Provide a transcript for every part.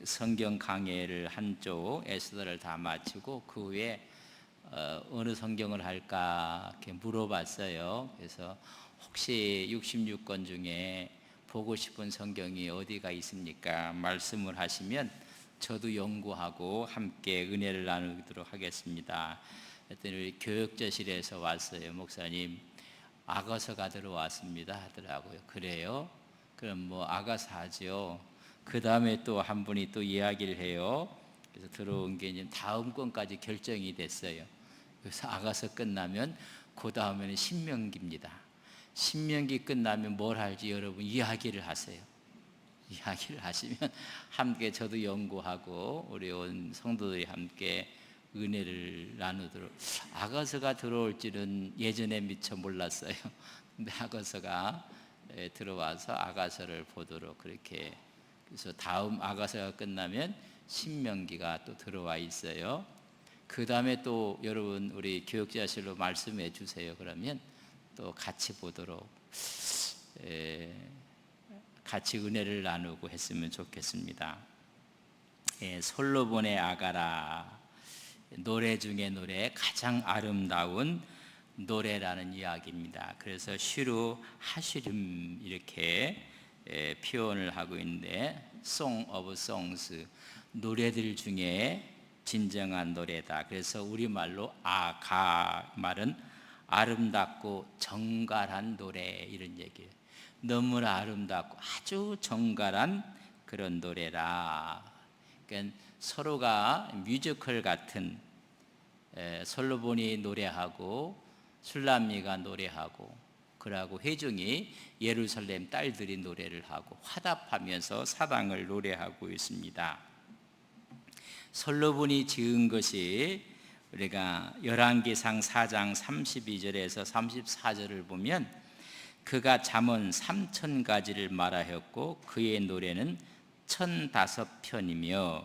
성경 강해를 한쪽 에스더를 다 마치고 그 후에 어느 성경을 할까 이렇게 물어봤어요. 그래서 혹시 66권 중에 보고 싶은 성경이 어디가 있습니까? 말씀을 하시면 저도 연구하고 함께 은혜를 나누도록 하겠습니다. 그랬더니 교역자실에서 왔어요. 목사님, 아가서가 들어왔습니다 하더라고요. 그래요? 그럼 뭐 아가서 하죠. 그 다음에 또 한 분이 또 이야기를 해요. 그래서 들어온 게 이제 다음 권까지 결정이 됐어요. 그래서 아가서 끝나면 그 다음에는 신명기입니다. 신명기 끝나면 뭘 할지 여러분 이야기를 하세요. 이야기를 하시면 함께 저도 연구하고 우리 온 성도들이 함께 은혜를 나누도록. 아가서가 들어올지는 예전에 미처 몰랐어요. 근데 아가서가 들어와서 아가서를 보도록 그렇게. 그래서 다음 아가서가 끝나면 신명기가 또 들어와 있어요. 그 다음에 또 여러분 우리 교육자실로 말씀해 주세요. 그러면 또 같이 보도록 같이 은혜를 나누고 했으면 좋겠습니다. 솔로몬의 아가라, 노래 중에 노래 가장 아름다운 노래라는 이야기입니다. 그래서 시루 하시름 이렇게 표현을 하고 있는데 Song of Songs, 노래들 중에 진정한 노래다. 그래서 우리말로 아가 말은 아름답고 정갈한 노래 이런 얘기예요. 너무나 아름답고 아주 정갈한 그런 노래라. 그러니까 서로가 뮤지컬 같은, 솔로몬이 노래하고 술람미가 노래하고 그러고 회중이 예루살렘 딸들이 노래를 하고 화답하면서 사랑을 노래하고 있습니다. 솔로몬이 지은 것이 우리가 열왕기상 4장 32절에서 34절을 보면 그가 잠언 3000가지를 말하였고 그의 노래는 1005편이며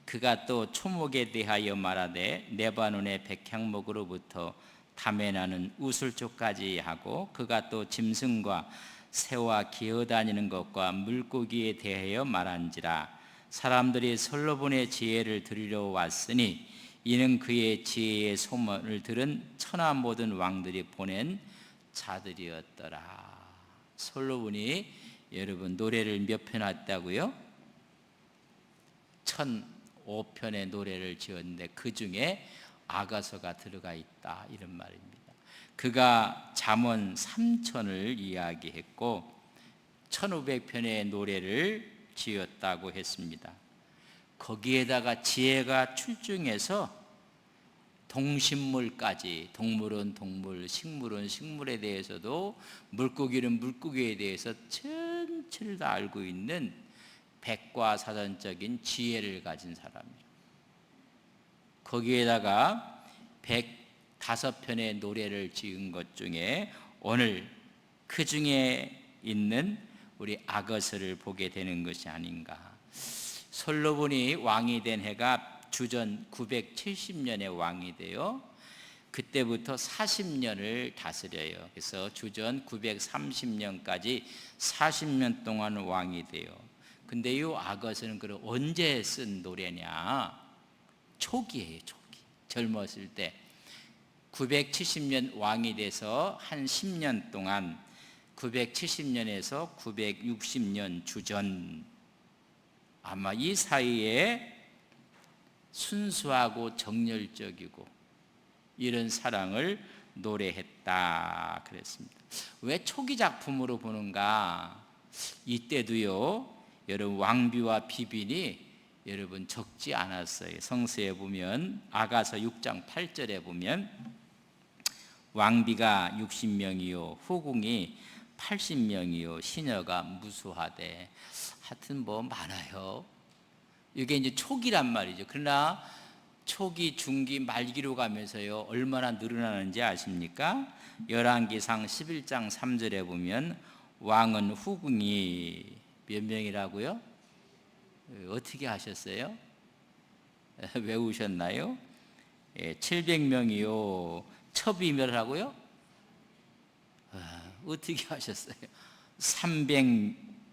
그가 또 초목에 대하여 말하되 레바논의 백향목으로부터 담에나는 우슬초까지 하고 그가 또 짐승과 새와 기어다니는 것과 물고기에 대하여 말한지라. 사람들이 솔로몬의 지혜를 들으러 왔으니 이는 그의 지혜의 소문을 들은 천하 모든 왕들이 보낸 자들이었더라. 솔로몬이 여러분 노래를 몇 편 했다고요? 1005편의 노래를 지었는데 그 중에 아가서가 들어가 있다 이런 말입니다. 그가 잠언 3000을 이야기했고 1500편의 노래를 지었다고 했습니다. 거기에다가 지혜가 출중해서 동식물까지, 동물은 동물, 식물은 식물에 대해서도 물고기는 물고기에 대해서 전체를 다 알고 있는 백과사전적인 지혜를 가진 사람이에요. 거기에다가 105편의 노래를 지은 것 중에 오늘 그 중에 있는 우리 아가서를 보게 되는 것이 아닌가. 솔로몬이 왕이 된 해가 주전 970년에 왕이 돼요. 그때부터 40년을 다스려요. 그래서 주전 930년까지 40년 동안 왕이 돼요. 근데 이 아가서는 그럼 언제 쓴 노래냐? 초기예요, 초기. 젊었을 때 970년 왕이 돼서 한 10년 동안 970년에서 960년 주전, 아마 이 사이에 순수하고 정열적이고 이런 사랑을 노래했다 그랬습니다. 왜 초기 작품으로 보는가? 이때도요 여러분 왕비와 비빈이 여러분 적지 않았어요. 성서에 보면 아가서 6장 8절에 보면 왕비가 60명이요 후궁이 80명이요 시녀가 무수하되, 하여튼 뭐 많아요. 이게 이제 초기란 말이죠. 그러나 초기, 중기, 말기로 가면서요 얼마나 늘어나는지 아십니까? 열왕기상 11장 3절에 보면 왕은 후궁이 몇 명이라고요? 어떻게 하셨어요? 외우셨나요? 700명이요 첩이 멸하고요? 어떻게 하셨어요?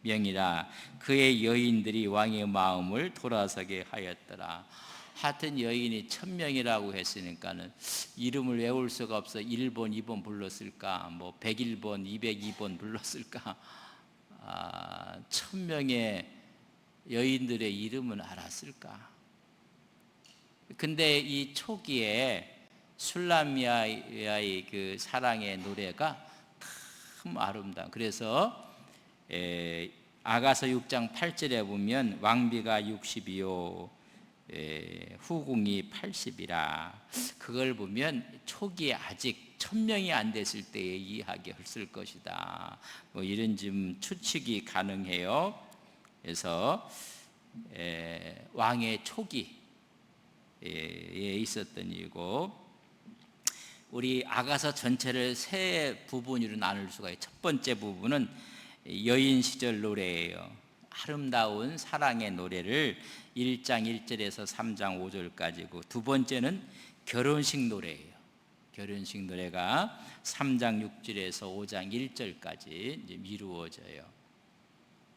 천명이라. 그의 여인들이 왕의 마음을 돌아서게 하였더라. 하여튼 여인이 1000명이라고 했으니까는 이름을 외울 수가 없어 1번, 2번 불렀을까, 뭐 101번, 202번 불렀을까. 1000명의 여인들의 이름은 알았을까. 근데 이 초기에 술람미아의 그 사랑의 노래가 참 아름다워. 그래서 아가서 6장 8절에 보면 왕비가 60이요 후궁이 80이라. 그걸 보면 초기에 아직 1000명이 안 됐을 때의 이야기였을 것이다. 뭐 이런 좀 추측이 가능해요. 그래서 왕의 초기에 있었던 일이고, 우리 아가서 전체를 세 부분으로 나눌 수가 있어요. 첫 번째 부분은 여인 시절 노래예요. 아름다운 사랑의 노래를 1장 1절에서 3장 5절까지고, 두 번째는 결혼식 노래예요. 결혼식 노래가 3장 6절에서 5장 1절까지 이제 미루어져요.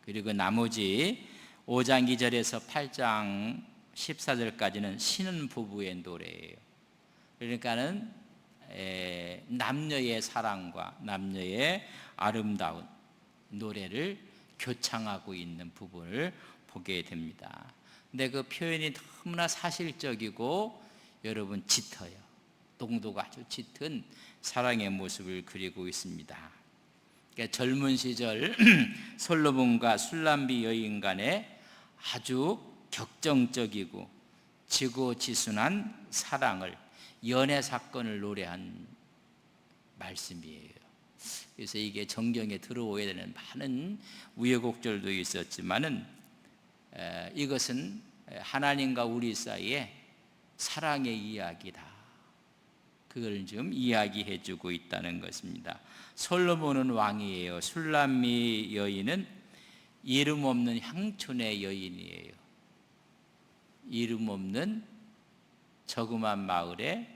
그리고 나머지 5장 2절에서 8장 14절까지는 신혼부부의 노래예요. 그러니까는 남녀의 사랑과 남녀의 아름다운 노래를 교창하고 있는 부분을 보게 됩니다. 근데 그 표현이 너무나 사실적이고 여러분 짙어요. 농도가 아주 짙은 사랑의 모습을 그리고 있습니다. 그러니까 젊은 시절 솔로몬과 술람비 여인 간의 아주 격정적이고 지고지순한 사랑을, 연애 사건을 노래한 말씀이에요. 그래서 이게 정경에 들어오야 되는 많은 우여곡절도 있었지만은 이것은 하나님과 우리 사이에 사랑의 이야기다. 그걸 좀 이야기해 주고 있다는 것입니다. 솔로몬은 왕이에요. 술람미 여인은 이름 없는 향촌의 여인이에요. 이름 없는 저금한 마을의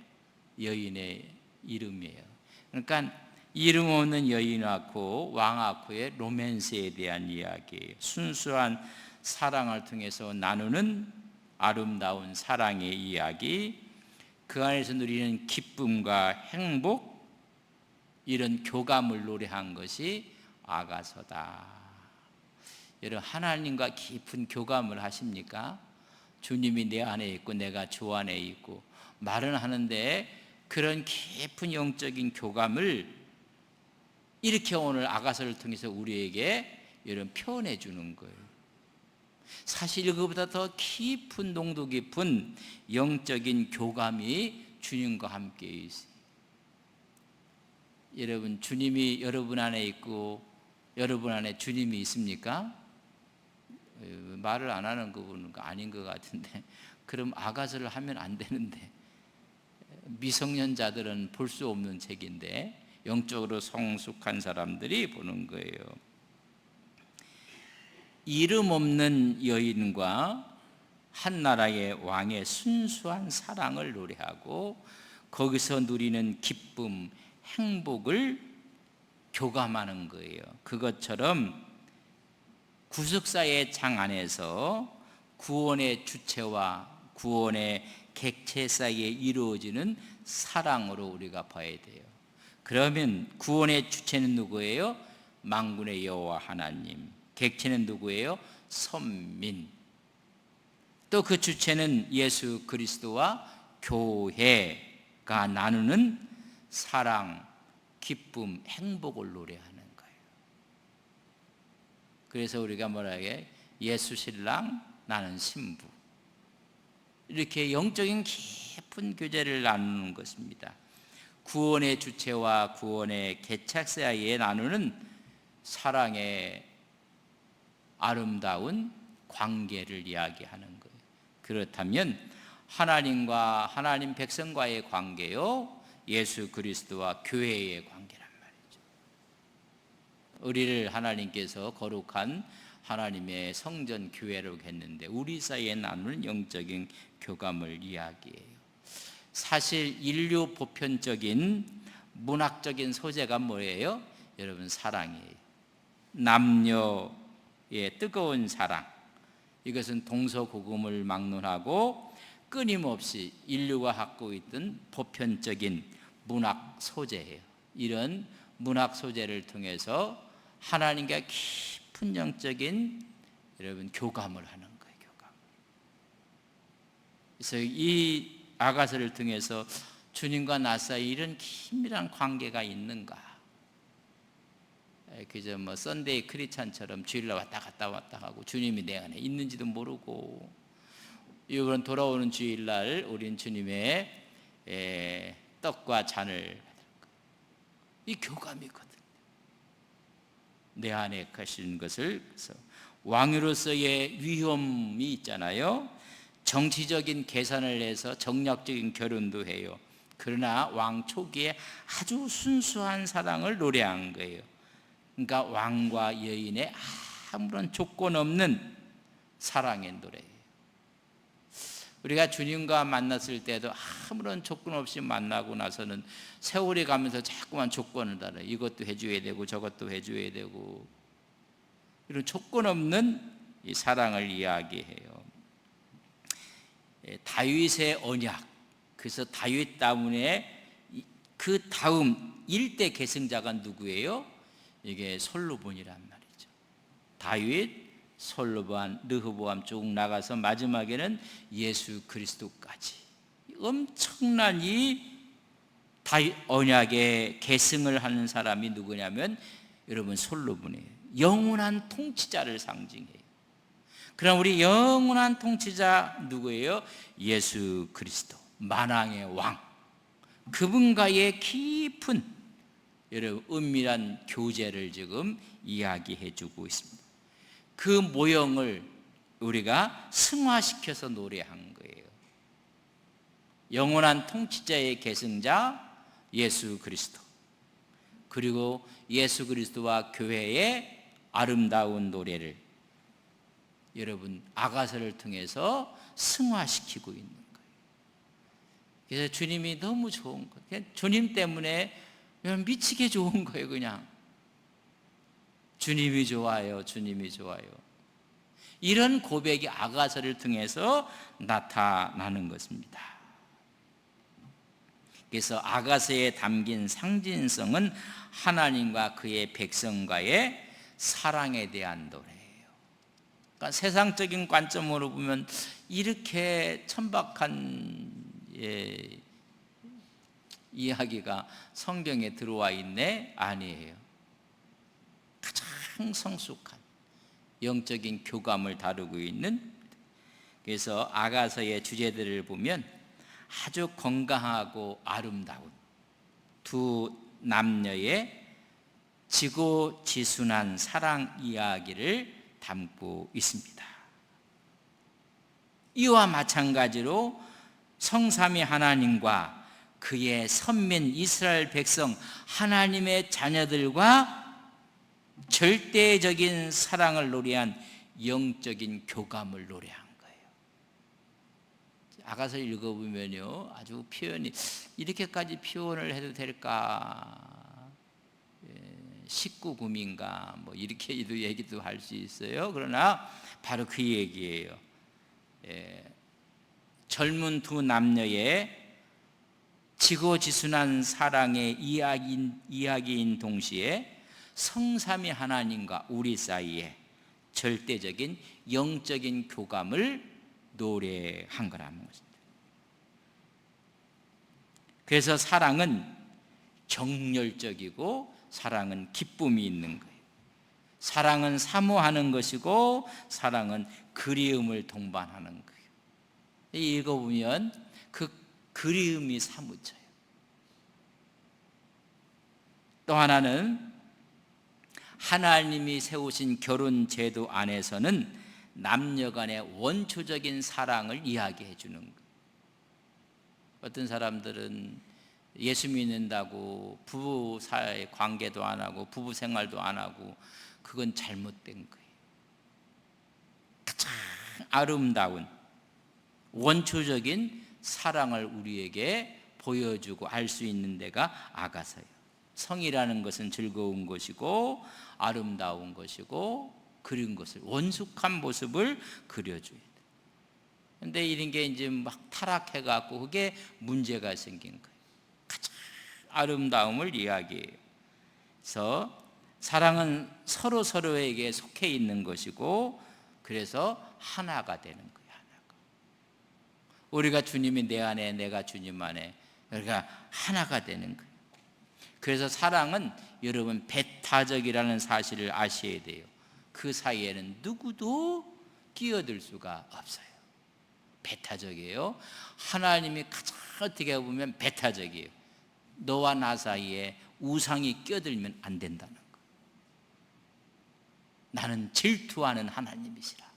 여인의 이름이에요. 그러니까 이름 없는 여인하고 왕하고의 로맨스에 대한 이야기예요. 순수한 사랑을 통해서 나누는 아름다운 사랑의 이야기, 그 안에서 누리는 기쁨과 행복, 이런 교감을 노래한 것이 아가서다. 여러분, 하나님과 깊은 교감을 하십니까? 주님이 내 안에 있고 내가 주 안에 있고 말은 하는데, 그런 깊은 영적인 교감을 이렇게 오늘 아가서를 통해서 우리에게 여러분 표현해 주는 거예요. 사실 이거보다 더 깊은 농도 깊은 영적인 교감이 주님과 함께 있어요. 여러분, 주님이 여러분 안에 있고 여러분 안에 주님이 있습니까? 말을 안 하는 부분은 아닌 것 같은데, 그럼 아가서를 하면 안 되는데, 미성년자들은 볼 수 없는 책인데 영적으로 성숙한 사람들이 보는 거예요. 이름 없는 여인과 한 나라의 왕의 순수한 사랑을 노래하고 거기서 누리는 기쁨, 행복을 교감하는 거예요. 그것처럼 구속사의 장 안에서 구원의 주체와 구원의 객체 사이에 이루어지는 사랑으로 우리가 봐야 돼요. 그러면 구원의 주체는 누구예요? 만군의 여호와 하나님. 객체는 누구예요? 선민. 또 그 주체는 예수 그리스도와 교회가 나누는 사랑, 기쁨, 행복을 노래하는 거예요. 그래서 우리가 뭐라 해? 예수 신랑, 나는 신부. 이렇게 영적인 깊은 교제를 나누는 것입니다. 구원의 주체와 구원의 개척 사이에 나누는 사랑의 아름다운 관계를 이야기하는 거예요. 그렇다면 하나님과 하나님 백성과의 관계요, 예수 그리스도와 교회의 관계란 말이죠. 우리를 하나님께서 거룩한 하나님의 성전 교회라고 했는데 우리 사이에 나누는 영적인 교감을 이야기해요. 사실 인류 보편적인 문학적인 소재가 뭐예요? 여러분, 사랑이에요. 남녀 뜨거운 사랑, 이것은 동서고금을 막론하고 끊임없이 인류가 갖고 있던 보편적인 문학 소재예요. 이런 문학 소재를 통해서 하나님과 깊은 영적인 여러분 교감을 하는 거예요. 교감. 그래서 이 아가서를 통해서 주님과 나 사이 이런 긴밀한 관계가 있는가? 그저 뭐 썬데이 크리스찬처럼 주일날 왔다 갔다 하고 주님이 내 안에 있는지도 모르고, 이번 돌아오는 주일날 우린 주님의 떡과 잔을 이 교감이거든요. 내 안에 가시는 것을. 그래서 왕으로서의 위험이 있잖아요. 정치적인 계산을 해서 정략적인 결혼도 해요. 그러나 왕 초기에 아주 순수한 사랑을 노래한 거예요. 그러니까 왕과 여인의 아무런 조건 없는 사랑의 노래예요. 우리가 주님과 만났을 때도 아무런 조건 없이 만나고 나서는 세월이 가면서 자꾸만 조건을 달아요. 이것도 해줘야 되고 저것도 해줘야 되고, 이런 조건 없는 이 사랑을 이야기해요. 다윗의 언약, 그래서 다윗 다음에 그 다음 일대 계승자가 누구예요? 이게 솔로몬이란 말이죠. 다윗, 솔로몬, 르호보암 쭉 나가서 마지막에는 예수 그리스도까지 엄청난 이 다윗 언약의 계승을 하는 사람이 누구냐면 여러분 솔로몬이에요. 영원한 통치자를 상징해요. 그럼 우리 영원한 통치자 누구예요? 예수 그리스도, 만왕의 왕. 그분과의 깊은 여러분 은밀한 교제를 지금 이야기해 주고 있습니다. 그 모형을 우리가 승화시켜서 노래한 거예요. 영원한 통치자의 계승자 예수 그리스도, 그리고 예수 그리스도와 교회의 아름다운 노래를 여러분 아가서를 통해서 승화시키고 있는 거예요. 그래서 주님이 너무 좋은 거예요. 주님 때문에 미치게 좋은 거예요. 그냥 주님이 좋아요. 주님이 좋아요. 이런 고백이 아가서를 통해서 나타나는 것입니다. 그래서 아가서에 담긴 상징성은 하나님과 그의 백성과의 사랑에 대한 노래예요. 그러니까 세상적인 관점으로 보면 이렇게 천박한 이야기가 성경에 들어와 있네? 아니에요. 가장 성숙한 영적인 교감을 다루고 있는, 그래서 아가서의 주제들을 보면 아주 건강하고 아름다운 두 남녀의 지고지순한 사랑 이야기를 담고 있습니다. 이와 마찬가지로 성삼위 하나님과 그의 선민 이스라엘 백성 하나님의 자녀들과 절대적인 사랑을 노래한 영적인 교감을 노래한 거예요. 아가서 읽어보면요, 아주 표현이 이렇게까지 표현을 해도 될까? 19금인가 뭐 이렇게 얘기도 할 수 있어요. 그러나 바로 그 얘기예요. 젊은 두 남녀의 지고지순한 사랑의 이야기인 동시에 성삼위 하나님과 우리 사이에 절대적인 영적인 교감을 노래한 거라는 것입니다. 그래서 사랑은 정열적이고 사랑은 기쁨이 있는 거예요. 사랑은 사모하는 것이고 사랑은 그리움을 동반하는 거예요. 읽어보면 그 그리움이 사무쳐요. 또 하나는 하나님이 세우신 결혼 제도 안에서는 남녀 간의 원초적인 사랑을 이야기해 주는 거예요. 어떤 사람들은 예수 믿는다고 부부 사이 관계도 안 하고 부부 생활도 안 하고 그건 잘못된 거예요. 가장 아름다운 원초적인 사랑을 우리에게 보여주고 알 수 있는 데가 아가서예요. 성이라는 것은 즐거운 것이고 아름다운 것이고 그린 것을, 원숙한 모습을 그려줘야 돼. 근데 이런 게 이제 막 타락해갖고 그게 문제가 생긴 거예요. 가장 아름다움을 이야기해요. 그래서 사랑은 서로 서로에게 속해 있는 것이고, 그래서 하나가 되는 거예요. 하나가. 우리가 주님이 내 안에, 내가 주님 안에, 우리가 하나가 되는 거예요. 그래서 사랑은 여러분 배타적이라는 사실을 아셔야 돼요. 그 사이에는 누구도 끼어들 수가 없어요. 배타적이에요. 하나님이 가장 어떻게 보면 배타적이에요. 너와 나 사이에 우상이 끼어들면 안 된다는 거. 나는 질투하는 하나님이시라.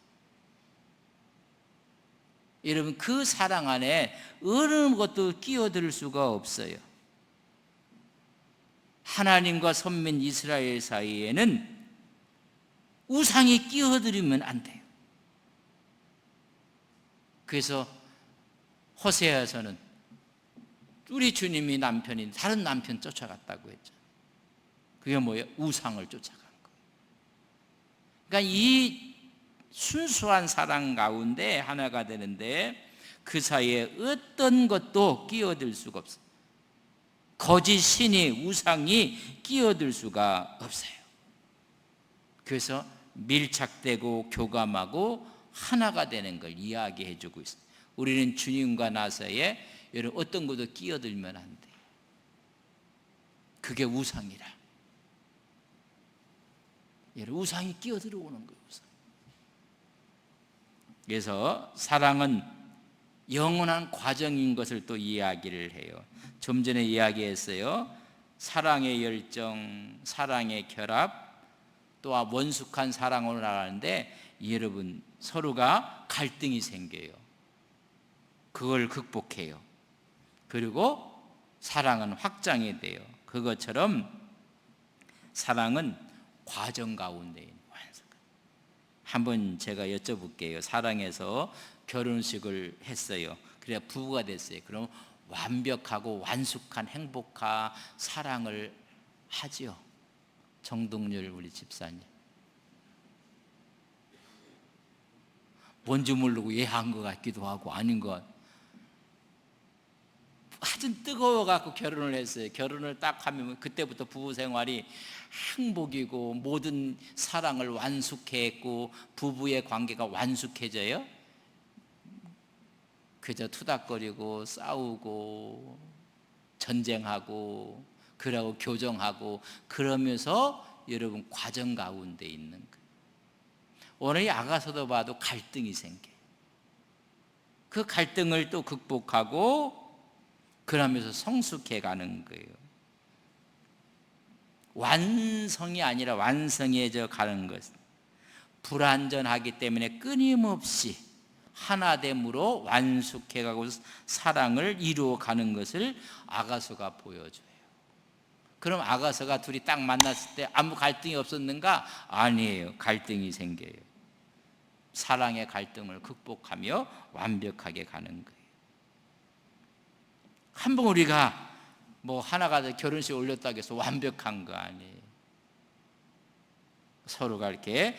여러분 그 사랑 안에 어느 것도 끼어들 수가 없어요. 하나님과 선민 이스라엘 사이에는 우상이 끼어들면 안 돼요. 그래서 호세아서는 우리 주님이 남편이 다른 남편 쫓아갔다고 했죠. 그게 뭐예요? 우상을 쫓아간 거예요. 그러니까 이 순수한 사랑 가운데 하나가 되는데 그 사이에 어떤 것도 끼어들 수가 없어요. 거짓 신이, 우상이 끼어들 수가 없어요. 그래서 밀착되고 교감하고 하나가 되는 걸 이야기해 주고 있어요. 우리는 주님과 나 사이에 여러분 어떤 것도 끼어들면 안 돼요. 그게 우상이라. 여러분 우상이 끼어들어오는 거예요. 우상. 그래서 사랑은 영원한 과정인 것을 또 이야기를 해요. 좀 전에 이야기했어요. 사랑의 열정, 사랑의 결합, 또한 원숙한 사랑으로 나가는데 여러분 서로가 갈등이 생겨요. 그걸 극복해요. 그리고 사랑은 확장이 돼요. 그것처럼 사랑은 과정 가운데 있는 완성. 한번 제가 여쭤볼게요. 사랑해서 결혼식을 했어요. 그래야 부부가 됐어요. 그럼 완벽하고 완숙한 행복한 사랑을 하지요. 정동률 우리 집사님. 뭔지 모르고 예 한 것 같기도 하고 아닌 것. 하여튼 뜨거워갖고 결혼을 했어요. 결혼을 딱 하면 그때부터 부부 생활이 행복이고 모든 사랑을 완숙했고 부부의 관계가 완숙해져요. 그저 투닥거리고 싸우고 전쟁하고 그러고 교정하고 그러면서 여러분 과정 가운데 있는 거예요. 오늘 아가서도 봐도 갈등이 생겨요. 그 갈등을 또 극복하고 그러면서 성숙해 가는 거예요. 완성이 아니라 완성해져 가는 것. 불완전하기 때문에 끊임없이 하나됨으로 완숙해 가고 사랑을 이루어 가는 것을 아가서가 보여줘요. 그럼 아가서가 둘이 딱 만났을 때 아무 갈등이 없었는가? 아니에요. 갈등이 생겨요. 사랑의 갈등을 극복하며 완벽하게 가는 거예요. 한번 우리가 뭐 하나가 결혼식 올렸다고 해서 완벽한 거 아니에요. 서로가 이렇게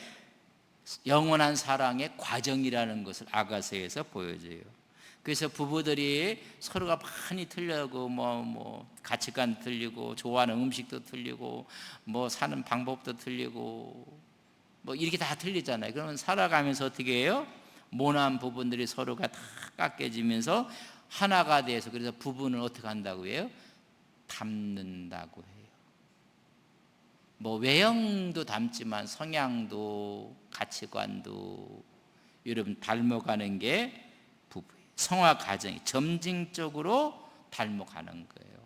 영원한 사랑의 과정이라는 것을 아가서에서 보여줘요. 그래서 부부들이 서로가 많이 틀리고 뭐 가치관 틀리고 좋아하는 음식도 틀리고 뭐 사는 방법도 틀리고 뭐 이렇게 다 틀리잖아요. 그러면 살아가면서 어떻게 해요? 모난 부분들이 서로가 다 깎여지면서 하나가 돼서 그래서 부부는 어떻게 한다고 해요? 닮는다고 해요. 뭐 외형도 닮지만 성향도 가치관도 여러분 닮아가는 게 부부예요. 성화 과정이 점진적으로 닮아가는 거예요.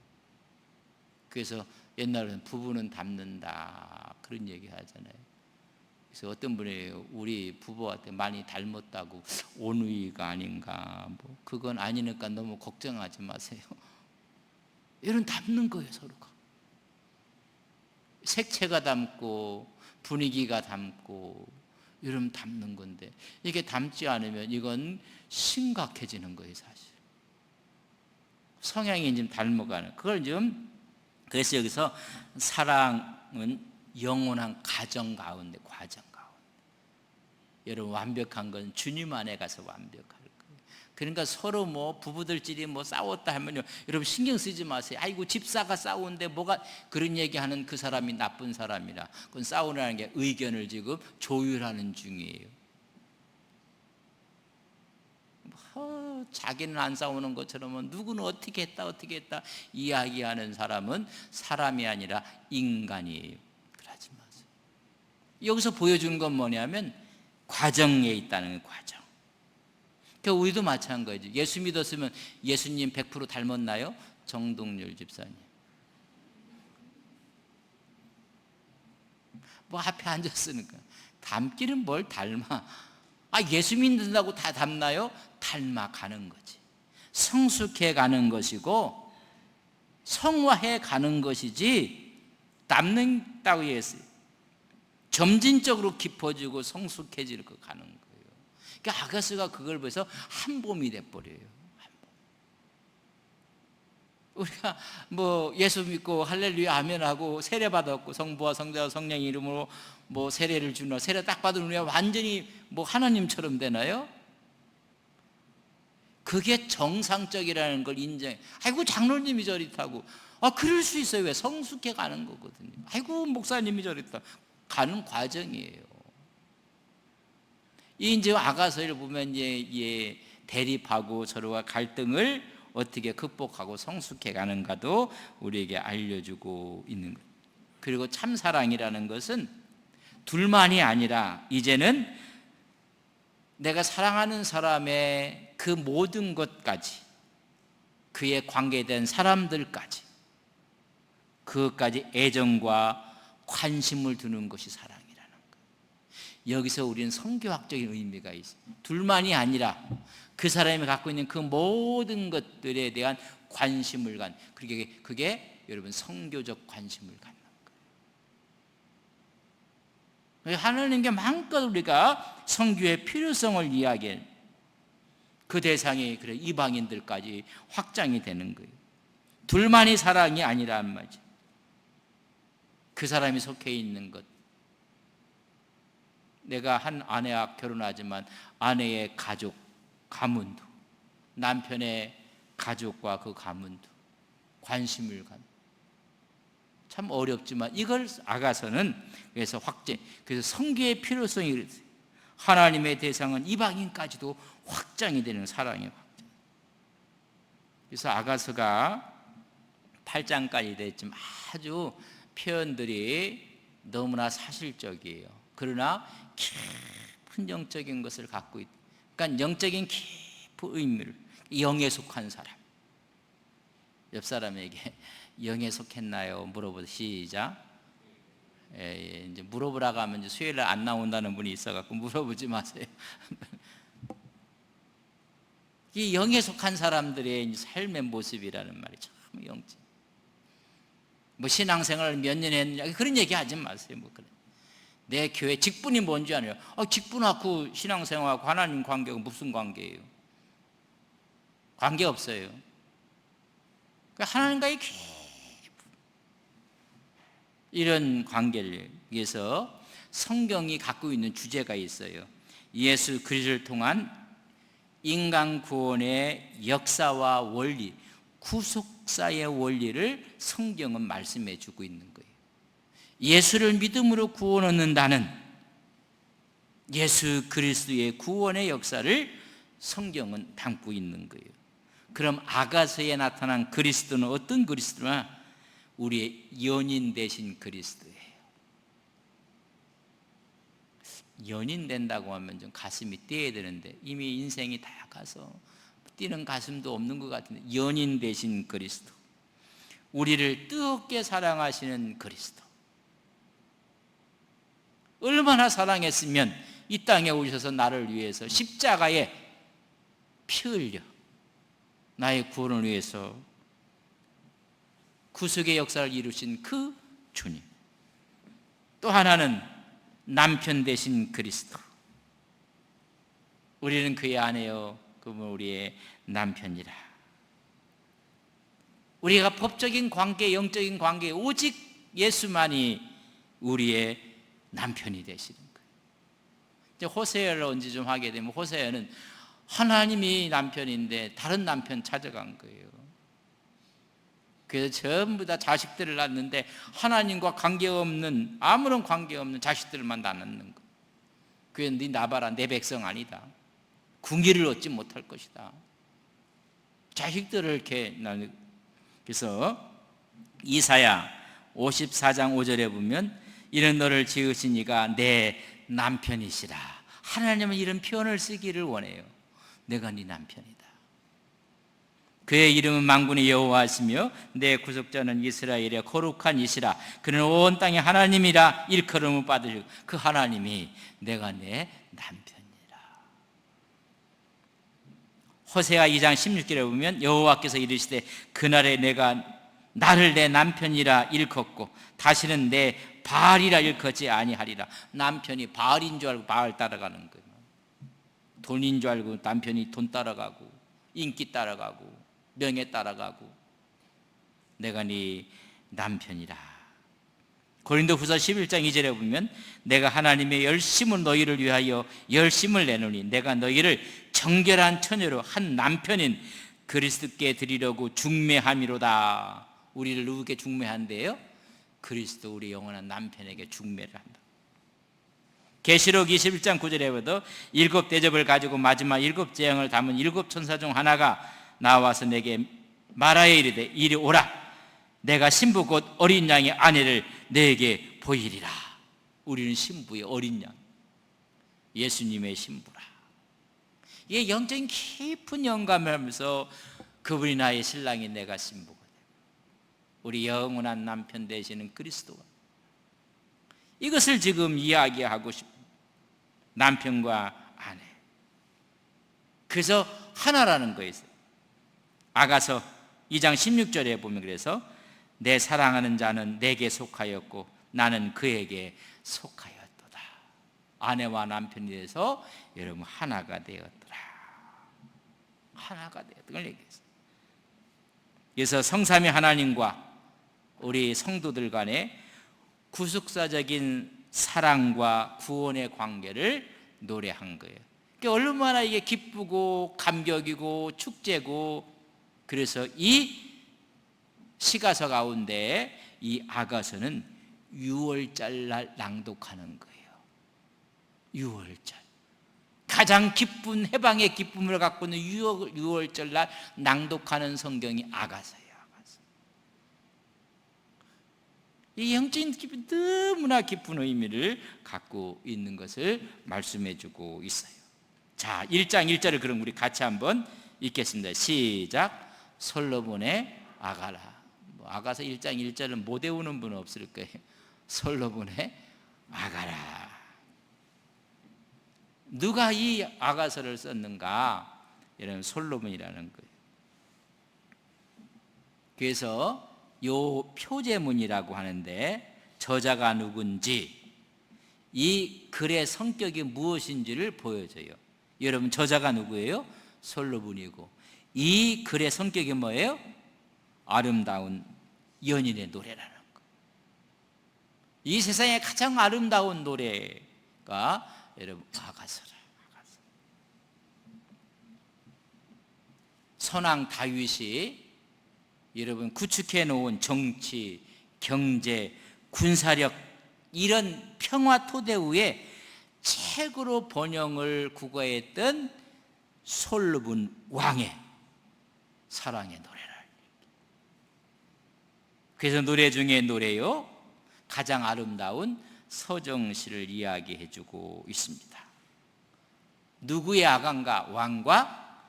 그래서 옛날에는 부부는 닮는다 그런 얘기 하잖아요. 그래서 어떤 분이 우리 부부한테 많이 닮았다고 온의가 아닌가 뭐 그건 아니니까 너무 걱정하지 마세요. 이런 닮는 거예요. 서로가 색채가 닮고 분위기가 닮고 이러면 닮는 건데 이게 닮지 않으면 이건 심각해지는 거예요. 사실 성향이 좀 닮아가는 그걸 좀 그래서 여기서 사랑은 영원한 과정 가운데 여러분, 완벽한 건 주님 안에 가서 완벽할 거예요. 그러니까 서로 뭐 부부들끼리 뭐 싸웠다 하면요, 여러분 신경 쓰지 마세요. 아이고 집사가 싸우는데 뭐가, 그런 얘기하는 그 사람이 나쁜 사람이라. 그건 싸우라는 게 의견을 지금 조율하는 중이에요. 자기는 안 싸우는 것처럼 누구는 어떻게 했다 이야기하는 사람은 사람이 아니라 인간이에요. 그러지 마세요. 여기서 보여주는 건 뭐냐면 과정에 있다는 과정. 그러니까 우리도 마찬가지죠. 예수 믿었으면 예수님 100% 닮았나요? 정동률 집사님 뭐 앞에 앉았으니까. 닮기는 뭘 닮아. 예수 믿는다고 다 닮나요? 닮아가는 거지. 성숙해 가는 것이고 성화해 가는 것이지 닮는다고 했어요. 점진적으로 깊어지고 성숙해지고 가는 거예요. 그러니까 아가스가 그걸 보면서 한봄이 돼버려요. 우리가 뭐 예수 믿고 할렐루야 아멘 하고 세례 받았고 성부와 성자와 성령 이름으로 뭐 세례를 주나, 세례 딱 받으면 우리가 완전히 뭐 하나님처럼 되나요? 그게 정상적이라는 걸 인정해. 아이고 장로님이 저리다고. 그럴 수 있어요. 왜? 성숙해 가는 거거든요. 아이고 목사님이 저리다. 가는 과정이에요. 이제 아가서를 보면 이제 대립하고 서로가 갈등을 어떻게 극복하고 성숙해 가는가도 우리에게 알려주고 있는 것. 그리고 참사랑이라는 것은 둘만이 아니라 이제는 내가 사랑하는 사람의 그 모든 것까지, 그에 관계된 사람들까지, 그것까지 애정과 관심을 두는 것이 사랑이라는 거예요. 여기서 우리는 성교학적인 의미가 있어요. 둘만이 아니라 그 사람이 갖고 있는 그 모든 것들에 대한 관심을 갖는, 그게 여러분 성교적 관심을 갖는 거예요. 하나님께 마음껏 우리가 성교의 필요성을 이야기해. 그 대상이 그래 이방인들까지 확장이 되는 거예요. 둘만이 사랑이 아니란 말이죠. 그 사람이 속해 있는 것. 내가 한 아내와 결혼하지만 아내의 가족, 가문도, 남편의 가족과 그 가문도 관심을 갖는. 참 어렵지만 이걸 아가서는 그래서 그래서 성교의 필요성이 그랬어요. 하나님의 대상은 이방인까지도 확장이 되는 사랑의 확장. 그래서 아가서가 8장까지 됐지만 아주 표현들이 너무나 사실적이에요. 그러나 깊은 영적인 것을 갖고 있다. 그러니까 영적인 깊은 의미를, 영에 속한 사람. 옆 사람에게 영에 속했나요? 물어보세요. 시작. 이제 물어보라고 하면 이제 수요일에 안 나온다는 분이 있어갖고 물어보지 마세요. 이 영에 속한 사람들의 삶의 모습이라는 말이 참 영적. 뭐 신앙생활을 몇 년 했느냐 그런 얘기 하지 마세요. 뭐 그래. 내 교회 직분이 뭔지 아니에요. 직분하고 신앙생활하고 하나님 관계가 무슨 관계예요? 관계 없어요. 하나님과의 이런 관계를 위해서 성경이 갖고 있는 주제가 있어요. 예수 그리스도를 통한 인간 구원의 역사와 원리, 구속사의 원리를 성경은 말씀해 주고 있는 거예요. 예수를 믿음으로 구원 얻는다는 예수 그리스도의 구원의 역사를 성경은 담고 있는 거예요. 그럼 아가서에 나타난 그리스도는 어떤 그리스도나? 우리의 연인 되신 그리스도예요. 연인 된다고 하면 좀 가슴이 뛰어야 되는데 이미 인생이 다 가서 뛰는 가슴도 없는 것 같은데, 연인 되신 그리스도, 우리를 뜨겁게 사랑하시는 그리스도. 얼마나 사랑했으면 이 땅에 오셔서 나를 위해서 십자가에 피 흘려 나의 구원을 위해서 구속의 역사를 이루신 그 주님. 또 하나는 남편 되신 그리스도. 우리는 그의 아내요, 그분은 우리의 남편이라. 우리가 법적인 관계, 영적인 관계, 오직 예수만이 우리의 남편이 되시는 거예요. 이제 호세아를 언제 좀 하게 되면 호세아는 하나님이 남편인데 다른 남편 찾아간 거예요. 그래서 전부 다 자식들을 낳는데 하나님과 관계없는, 아무런 관계없는 자식들만 낳는 거예요. 그게 네 나봐라, 내 백성 아니다, 궁기를 얻지 못할 것이다, 자식들을 이렇게. 그래서 이사야 54장 5절에 보면 이는 너를 지으신 이가 내 남편이시라. 하나님은 이런 표현을 쓰기를 원해요. 내가 네 남편이다. 그의 이름은 만군의 여호와시며 내 구속자는 이스라엘의 거룩한 이시라. 그는 온 땅의 하나님이라 일컬음을 받으시고 그 하나님이 내가 내 남편이라. 호세아 2장 16절에 보면 여호와께서 이르시되 그날에 내가 나를 내 남편이라 일컫고 다시는 내 바알이라 일컫지 아니하리라. 남편이 바알인 줄 알고 바알 따라가는 거예요. 돈인 줄 알고 남편이 돈 따라가고 인기 따라가고 명예 따라가고. 내가 네 남편이라. 고린도후서 11장 2절에 보면 내가 하나님의 열심을 너희를 위하여 열심을 내노니 내가 너희를 정결한 처녀로 한 남편인 그리스도께 드리려고 중매함이로다. 우리를 누구에게 중매한대요? 그리스도 우리 영원한 남편에게 중매를 한다. 계시록 21장 9절에 보도 7 대접을 가지고 마지막 7 재앙을 담은 7 천사 중 하나가 나와서 내게 말하여 이르되 이리 오라. 내가 신부 곧 어린 양의 아내를 내게 보이리라. 우리는 신부의 어린 양, 예수님의 신부라. 이게 영적인 깊은 영감을 하면서 그분이 나의 신랑이 내가 신부가 되고 우리 영원한 남편 되시는 그리스도가, 이것을 지금 이야기하고 싶습니다. 남편과 아내. 그래서 하나라는 거예요. 아가서 2장 16절에 보면 그래서 내 사랑하는 자는 내게 속하였고 나는 그에게 속하였도다. 아내와 남편이 돼서 여러분 하나가 되었더라. 하나가 되었던 걸 얘기했어요. 그래서 성삼위 하나님과 우리 성도들 간의 구속사적인 사랑과 구원의 관계를 노래한 거예요. 그러니까 얼마나 이게 기쁘고 감격이고 축제고. 그래서 이 시가서 가운데 이 아가서는 유월절 날 낭독하는 거예요. 유월절, 가장 기쁜 해방의 기쁨을 갖고 있는 유월절 날 낭독하는 성경이 아가서예요. 아가서. 이 영적인 깊은 너무나 깊은 의미를 갖고 있는 것을 말씀해 주고 있어요. 자, 1장 1절을 그럼 우리 같이 한번 읽겠습니다. 시작. 솔로몬의 아가라. 아가서 1장 1절은 못 외우는 분은 없을 거예요. 솔로몬의 아가라. 누가 이 아가서를 썼는가? 이런 솔로몬이라는 거예요. 그래서 요 표제문이라고 하는데 저자가 누군지, 이 글의 성격이 무엇인지를 보여줘요. 여러분, 저자가 누구예요? 솔로몬이고, 이 글의 성격이 뭐예요? 아름다운 연인의 노래라는 거. 이 세상에 가장 아름다운 노래가 여러분 아가서라. 아가서. 선왕 다윗이 여러분 구축해 놓은 정치, 경제, 군사력 이런 평화 토대 위에 책으로 번영을 구가했던 솔로몬 왕의 사랑의 노래를. 그래서 노래 중에 노래요, 가장 아름다운 서정시를 이야기해 주고 있습니다. 누구의 아간가? 왕과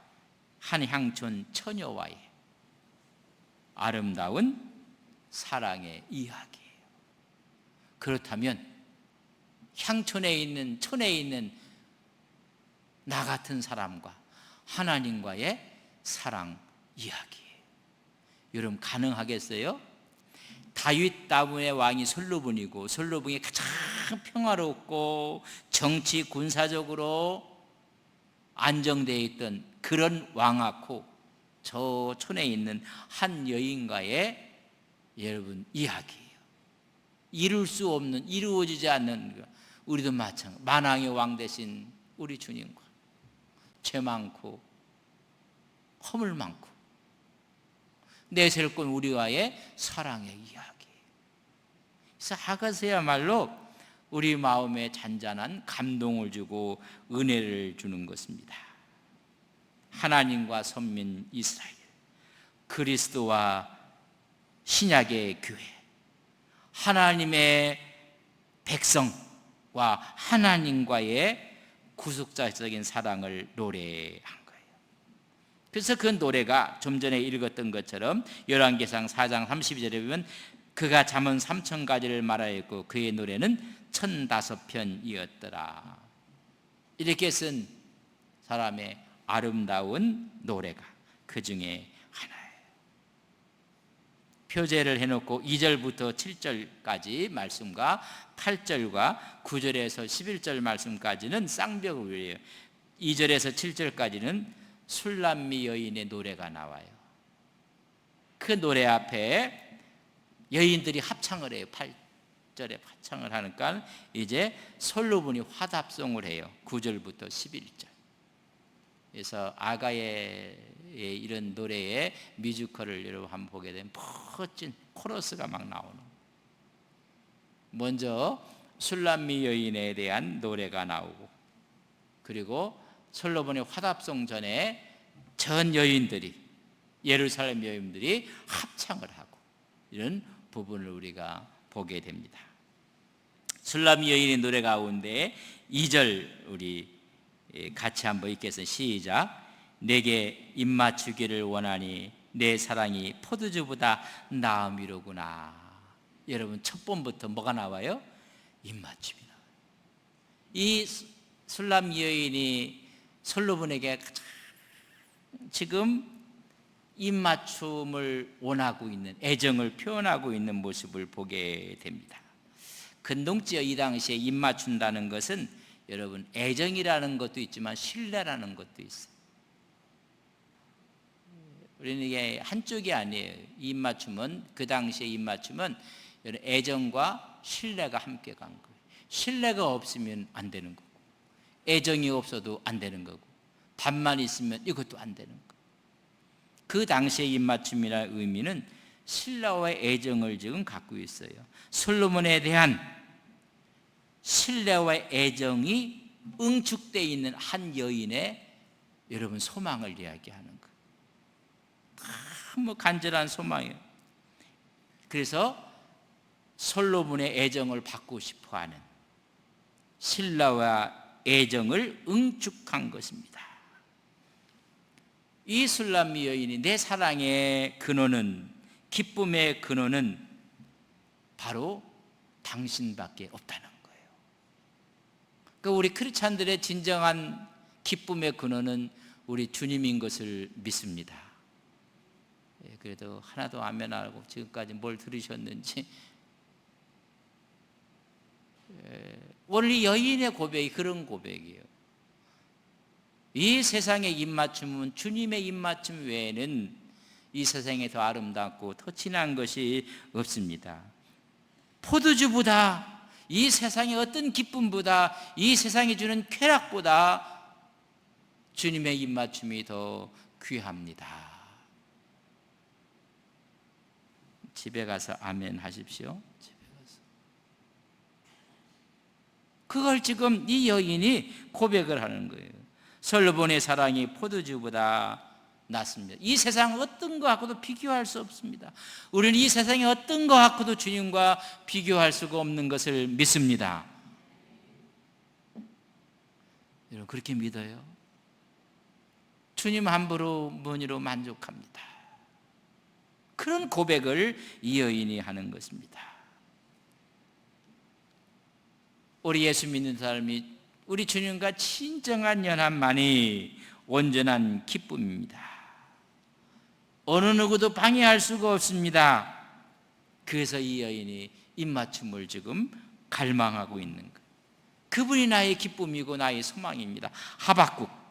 한 향촌 처녀와의 아름다운 사랑의 이야기예요. 그렇다면 향촌에 있는, 촌에 있는 나 같은 사람과 하나님과의 사랑 이야기예요. 여러분, 가능하겠어요? 다윗 다음의 왕이 솔로몬이고, 솔로몬이 가장 평화롭고 정치 군사적으로 안정되어 있던 그런 왕하고 저 촌에 있는 한 여인과의 여러분 이야기예요. 이룰 수 없는, 이루어지지 않는, 우리도 마찬가지. 만왕의 왕 대신 우리 주님과 죄 많고 허물 많고 내세울 건 우리와의 사랑의 이야기. 그래서 아가서야말로 우리 마음에 잔잔한 감동을 주고 은혜를 주는 것입니다. 하나님과 선민 이스라엘, 그리스도와 신약의 교회, 하나님의 백성과 하나님과의 구속자적인 사랑을 노래한 거예요. 그래서 그 노래가 좀 전에 읽었던 것처럼 열왕기상 4장 32절에 보면 그가 잠언 3000가지를 말하였고 그의 노래는 1005편이었더라. 이렇게 쓴 사람의 아름다운 노래가 그 중에 하나예요. 표제를 해놓고 2절부터 7절까지 말씀과 8절과 9절에서 11절 말씀까지는 쌍벽을 외워요. 2절에서 7절까지는 술람미 여인의 노래가 나와요. 그 노래 앞에 여인들이 합창을 해요. 8절에 합창을 하니까 이제 솔로몬이 화답송을 해요. 9절부터 11절. 그래서 아가의 이런 노래의 뮤지컬을 여러분 한번 보게 되면 멋진 코러스가 막 나오는. 먼저 술람미 여인에 대한 노래가 나오고, 그리고 솔로몬의 화답송 전에 전 여인들이, 예루살렘 여인들이 합창을 하고, 이런 부분을 우리가 보게 됩니다. 술람미 여인의 노래 가운데 2절 우리 같이 한번 읽겠습니다. 시작. 내게 입맞추기를 원하니 내 사랑이 포도주보다 나음이로구나. 여러분 첫 번부터 뭐가 나와요? 입맞춤이 나와요. 이 술람 여인이 솔로몬에게 지금 입맞춤을 원하고 있는, 애정을 표현하고 있는 모습을 보게 됩니다. 근동지어 이 당시에 입맞춘다는 것은 여러분 애정이라는 것도 있지만 신뢰라는 것도 있어요. 우리는 이게 한쪽이 아니에요. 입맞춤은, 그 당시에 입맞춤은 애정과 신뢰가 함께 간 거예요. 신뢰가 없으면 안 되는 거고, 애정이 없어도 안 되는 거고, 반만 있으면 이것도 안 되는 거예요. 그 당시의 입맞춤이라는 의미는 신뢰와 애정을 지금 갖고 있어요. 솔로몬에 대한 신뢰와 애정이 응축되어 있는 한 여인의 여러분 소망을 이야기하는 거예요. 너무 간절한 소망이에요. 그래서 솔로몬의 애정을 받고 싶어하는, 신뢰와 애정을 응축한 것입니다. 이 술람미 여인이 내 사랑의 근원은, 기쁨의 근원은 바로 당신밖에 없다는 거예요. 그러니까 우리 크리스찬들의 진정한 기쁨의 근원은 우리 주님인 것을 믿습니다. 그래도 하나도 아멘 안 하고 지금까지 뭘 들으셨는지. 원래 여인의 고백이 그런 고백이에요. 이 세상의 입맞춤은 주님의 입맞춤 외에는 이 세상에 더 아름답고 더 진한 것이 없습니다. 포도주보다, 이 세상의 어떤 기쁨보다, 이 세상이 주는 쾌락보다 주님의 입맞춤이 더 귀합니다. 집에 가서 아멘 하십시오. 집에 가서. 그걸 지금 이 여인이 고백을 하는 거예요. 솔로몬의 사랑이 포도주보다 낫습니다. 이 세상 어떤 것하고도 비교할 수 없습니다. 우리는 이 세상의 어떤 것하고도 주님과 비교할 수가 없는 것을 믿습니다. 여러분 그렇게 믿어요? 주님 함부로 무늬로 만족합니다. 그런 고백을 이 여인이 하는 것입니다. 우리 예수 믿는 사람이 우리 주님과 진정한 연합만이 온전한 기쁨입니다. 어느 누구도 방해할 수가 없습니다. 그래서 이 여인이 입맞춤을 지금 갈망하고 있는 거예요. 그분이 나의 기쁨이고 나의 소망입니다. 하박국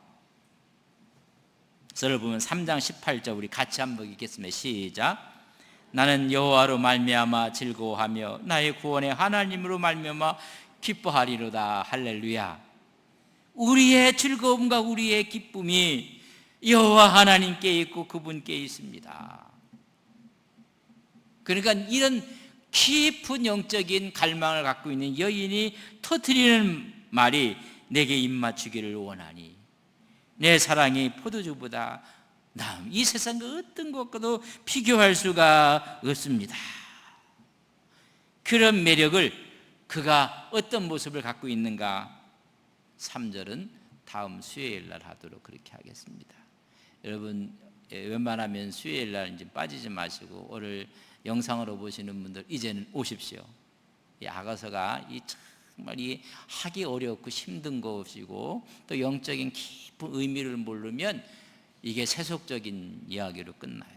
서를 보면 3장 18절 우리 같이 한번 읽겠습니다. 시작. 나는 여호와로 말미암아 즐거워하며 나의 구원의 하나님으로 말미암아 기뻐하리로다. 할렐루야. 우리의 즐거움과 우리의 기쁨이 여호와 하나님께 있고 그분께 있습니다. 그러니까 이런 깊은 영적인 갈망을 갖고 있는 여인이 터뜨리는 말이 내게 입맞추기를 원하니 내 사랑이 포도주보다 나음. 이 세상 그 어떤 것과도 비교할 수가 없습니다. 그런 매력을 그가 어떤 모습을 갖고 있는가 3절은 다음 수요일 날 하도록 그렇게 하겠습니다. 여러분 웬만하면 수요일 날 이제 빠지지 마시고 오늘 영상으로 보시는 분들 이제는 오십시오. 이 아가서가 정말 이 하기 어렵고 힘든 것이고 또 영적인 깊은 의미를 모르면 이게 세속적인 이야기로 끝나요.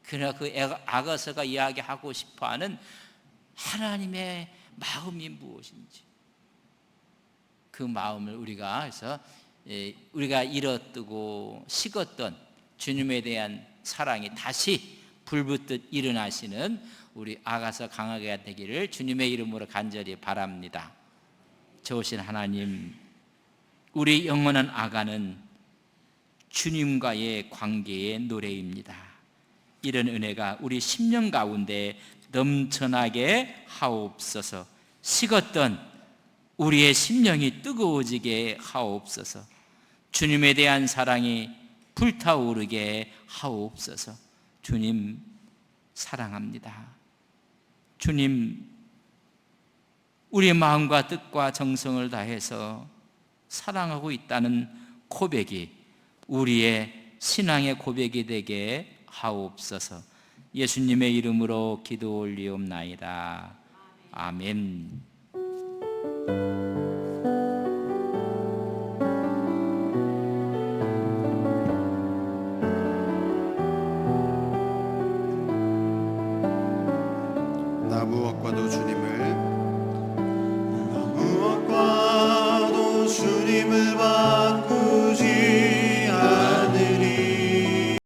그러나 그 아가서가 이야기하고 싶어하는 하나님의 마음이 무엇인지 그 마음을 우리가 해서 우리가 잃어뜨고 식었던 주님에 대한 사랑이 다시 불붙듯 일어나시는 우리 아가서 강하게 되기를 주님의 이름으로 간절히 바랍니다. 좋으신 하나님, 우리 영원한 아가는 주님과의 관계의 노래입니다. 이런 은혜가 우리 심령 가운데 넘쳐나게 하옵소서. 식었던 우리의 심령이 뜨거워지게 하옵소서. 주님에 대한 사랑이 불타오르게 하옵소서. 주님 사랑합니다. 주님, 우리의 마음과 뜻과 정성을 다해서 사랑하고 있다는 고백이 우리의 신앙의 고백이 되게 하옵소서. 예수님의 이름으로 기도 올리옵나이다. 아멘. 나 무엇과도 주님을 바라